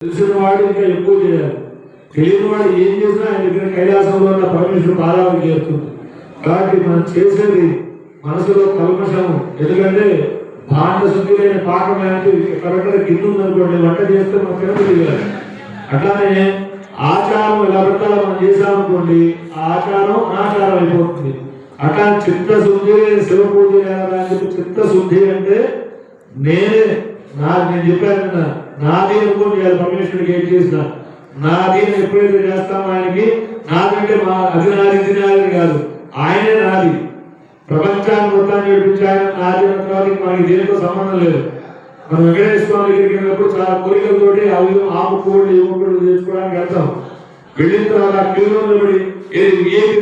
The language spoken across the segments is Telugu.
తెలిసిన వాడు ఇంకా ఎక్కువ చేయాలి. తెలియని వాడు ఏం చేసినా ఆయన దగ్గర కైలాసంలో ఉన్న పరమేశ్వరుడు పాదాలకు చేరుతుంది. కాబట్టి మనం చేసేది మనసులో కల్మషం. ఎందుకంటే భాండ శుద్ధి పాకం అనేది ఎక్కడెక్కడ గిన్నె ఉందనుకోండి, వంట చేస్తే మనం తినగలిగాలి. అట్లానే ఆచారం ఎలా పెట్టాలో మనం చేసామనుకోండి, ఆ ఆచారం అనాచారం అయిపోతుంది. అట్లా చిత్తశుద్ధి శివ పూజ చిత్తశుద్ధి అంటే నేను చెప్పాను నాది అనుకోని చేయాలి. పరమేశ్వరుడికి ఏం చేసిన నాది ఎప్పుడైతే చేస్తామో ఆయనకి నాదంటే అది నాది కాదు, ఆయనే నాది. ప్రపంచాన్ని మొత్తాన్ని నడిపించి ఆయన నాది అన్నవారికి మనకి దేనితో సంబంధం లేదు. మనం వెంకటేశ్వర స్వామి దగ్గరికి వెళ్ళినప్పుడు చాలా కోరికలతోటి అవి ఆముకోండి ఏముకోండి చేసుకోవడానికి వెళ్తాం. వెళ్ళిన తర్వాత క్యూలో నిలబడి ఏ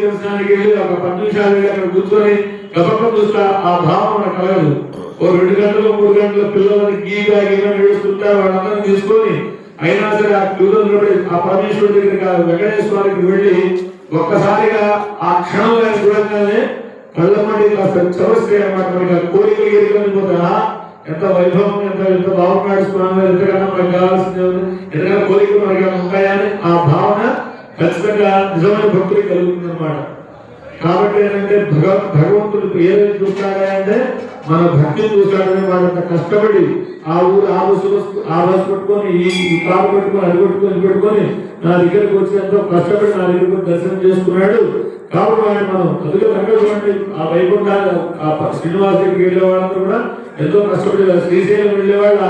దర్శనానికి వెళ్ళి ఒక 10 నిమిషాలు వెళ్ళి అక్కడ కూర్చొని గబక్క చూస్తా ఆ భావం మనకు కలగదు. ఓ 2 గంటలు 3 గంటల పిల్లలని గీగా నడుస్తుంటారు. వాళ్ళందరినీ తీసుకొని అయినా సరే ఆ క్యూలో నిలబడి ఆ పరమేశ్వరుడి దగ్గరికి వెంకటేశ్వర స్వామికి వెళ్ళి ఒక్కసారిగా ఆ క్షణంలో చూడంగానే కళ్ళమ్మడి సమస్య అన్నమాట. మనకి కోరికలు ఎదుర్కొని పోతా ఎంత వైభవం, ఎంత బాగున్నాడు స్వామి, ఎంతకన్నా మనకు కావాల్సింది ఎంతకన్నా కోరికలు మనకి ఉంటాయని ఆ భావన ఖచ్చితంగా నిజమైన భక్తుడికి కలుగుతుంది అనమాట. కాబట్టి ఏంటంటే భగవంతుడు ఏదైతే చూస్తాడంటే మన భక్తిని చూస్తాడని వాడంత కష్టపడి ఆ ఊరు ఆ బస్సు పట్టుకొని ఈ కారు పట్టుకొని అది పెట్టుకొని నా దగ్గరికి వచ్చి ఎంతో కష్టపడి నా దగ్గరికి దర్శనం చేసుకున్నాడు. కాబట్టి ఆయన మనం అందులో కనుక చూడండి, ఆ వైకుంఠ ఆ శ్రీనివాస దగ్గరికి వెళ్ళే వాళ్ళందరూ కూడా ఎంతో కష్టపడి శ్రీశైలం వెళ్ళేవాళ్ళు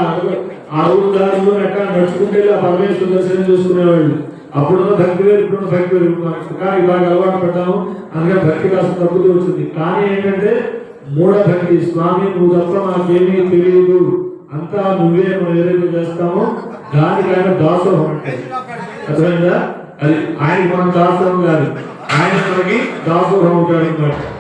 ఆ ఊరు దారిలో ఎక్కడ నడుచుకుంటే ఆ పరమేశ్వర దర్శనం చేసుకునేవాళ్ళు. అప్పుడున్న భక్తి వేరు, ఇప్పుడున్న భక్తి వేరు. కానీ బాగా అలవాటు పడ్డాము, అందుకే భక్తి కాస్త తగ్గుతూ వచ్చింది. కానీ ఏంటంటే మూఢభక్తి, స్వామి నువ్వు తప్ప మాకేమీ తెలియదు, అంతా నువ్వే మనం ఏదైతే చేస్తామో దానికి ఆయన దాసోహం అంటే అర్థమైందా? అది ఆయనకి మనం దాసోహం కాదు, ఆయన మనకి దాసోహం అవుతాడు అన్నమాట.